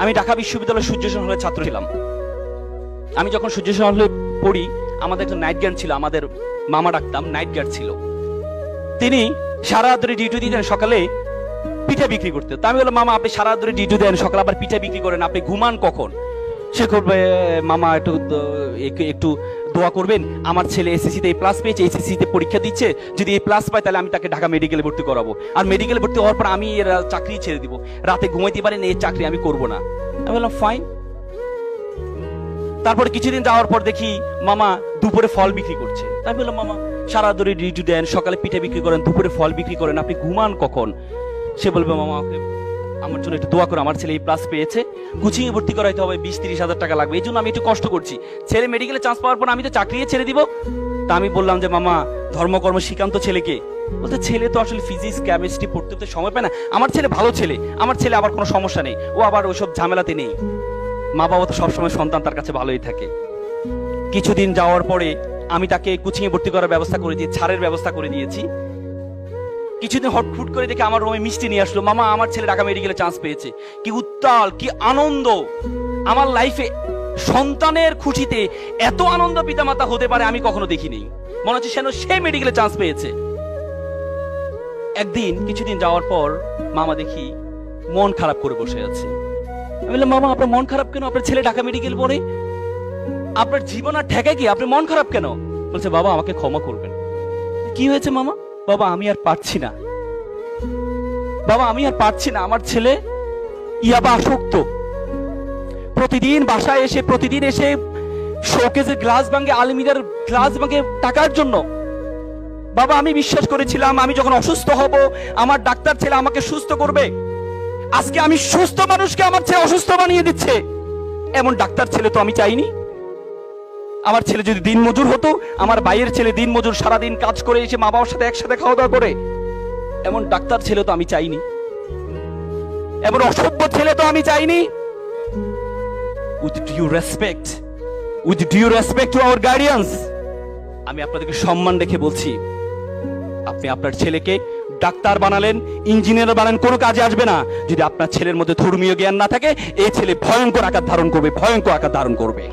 আমি ঢাকা বিশ্ববিদ্যালয়ের সূর্যসেন হলের ছাত্র ছিলাম। আমি যখন সূর্যসেন হলে পড়ি, আমাদের একটা নাইট গার্ড ছিল, আমাদের মামা ডাকতাম, নাইট গার্ড ছিল। তিনি সারা রাত ধরে ডিউটি দিতেন, সকালে পিঠা বিক্রি করতে। তো আমি বললাম, মামা আপনি সারা রাত ধরে ডিউটি দেন, সকালে আবার পিঠা বিক্রি করেন, আপনি ঘুমান কখন? সে করবে, মামা একটু একটু দোয়া করবেন, আমার ছেলে এসএসসি তে এই প্লাস পেয়েছে, এসএসসি তে পরীক্ষা দিচ্ছে, যদি এই প্লাস পায় তাহলে আমি তাকে ঢাকা মেডিকেলে ভর্তি করাবো, আর মেডিকেলে ভর্তি হওয়ার পর আমি এর চাকরি ছেড়ে দিব, রাতে ঘুমাইতে পারেন, এই চাকরি আমি করব না। আমি বললাম ফাইন। তারপরে কিছুদিন যাওয়ার পর দেখি মামা দুপুরে ফল বিক্রি করছে। তাই বললাম, মামা সারা ধরে ডিউটি দেন, সকালে পিঠা বিক্রি করেন, দুপুরে ফল বিক্রি করেন, আপনি ঘুমান কখন? সে বলবে, মামা আমার জন্য একটু দোয়া করো, আমার ছেলে এই প্লাস পেয়েছে, কোচিং এ ভর্তি করাইতে হবে, 20-30 হাজার টাকা লাগবে, এই জন্য আমি একটু কষ্ট করছি, ছেলে মেডিকেলে চান্স পাওয়ার পর আমি তো চাকরি ছেড়ে দিব। তা আমি বললাম যে, মামা ধর্মকর্ম শিখান্ত ছেলেকে। বলতে, ছেলে তো আসলে ফিজিক্স কেমিস্ট্রি পড়তে সময় পায় না, আমার ছেলে ভালো ছেলে, আমার ছেলে আবার কোনো সমস্যা নেই, ও আবার ওইসব ঝামেলাতে নেই। মা বাবা তো সবসময় সন্তান তার কাছে ভালোই থাকে। কিছুদিন যাওয়ার পরে আমি তাকে কোচিং এ ভর্তি করার ব্যবস্থা করে দিয়ে, ছাড়ের ব্যবস্থা করে দিয়েছি। কিছুদিন হটফুট করে দেখে আমার রুমে মিষ্টি নিয়ে আসলো, মামা আমার ছেলে ঢাকা মেডিকেলে চান্স পেয়েছে। কি উত্তাল, কি আনন্দ! আমার লাইফে সন্তানের খুশিতে এত আনন্দ পিতামাতা হতে পারে আমি কখনো দেখিনি। মনে হচ্ছে সে মেডিকেলে চান্স পেয়েছে। একদিন কিছুদিন যাওয়ার পর মামা দেখি মন খারাপ করে বসে আছে। আমি বললাম, মামা আপনার মন খারাপ কেন? আপনার ছেলে ঢাকা মেডিকেল পড়ে, আপনার জীবন আর ঠেকে কি, আপনি মন খারাপ কেন? বলছে, বাবা আমাকে ক্ষমা করবেন। কি হয়েছে মামা? বাবা আমি আর পারছি না, বাবা আমি আর পারছি না, আমার ছেলে ইয়াবা আসক্ত, প্রতিদিন বাসায় এসে শোকেজের গ্লাস ভাঙে, আলমিরার গ্লাস ভাঙে টাকার জন্য। বাবা আমি বিশ্বাস করেছিলাম আমি যখন অসুস্থ হব আমার ডাক্তার ছেলে আমাকে সুস্থ করবে, আজকে আমি সুস্থ মানুষকে আমার ছেলে অসুস্থ বানিয়ে দিচ্ছে। এমন ডাক্তার ছেলে তো আমি চাইনি। আমার ছেলে যদি দিন মজুর হতো, আমার ভাইয়ের ছেলে দিন মজুর, সারাদিন কাজ করে এসে মা বাবার সাথে একসাথে খাওয়া দাওয়া করে, এমন ডাক্তার ছেলে তো আমি চাইনি, এমন অসভ্য ছেলে তো আমি চাইনি। With due respect to our guardians, আমি আপনাদেরকে সম্মান রেখে বলছি, আপনি আপনার ছেলেকে ডাক্তার বানালেন, ইঞ্জিনিয়ার বানালেন, কোনো কাজে আসবে না যদি আপনার ছেলের মধ্যে ধর্মীয় জ্ঞান না থাকে। এই ছেলে ভয়ঙ্কর আকার ধারণ করবে, ভয়ঙ্কর আকার ধারণ করবে।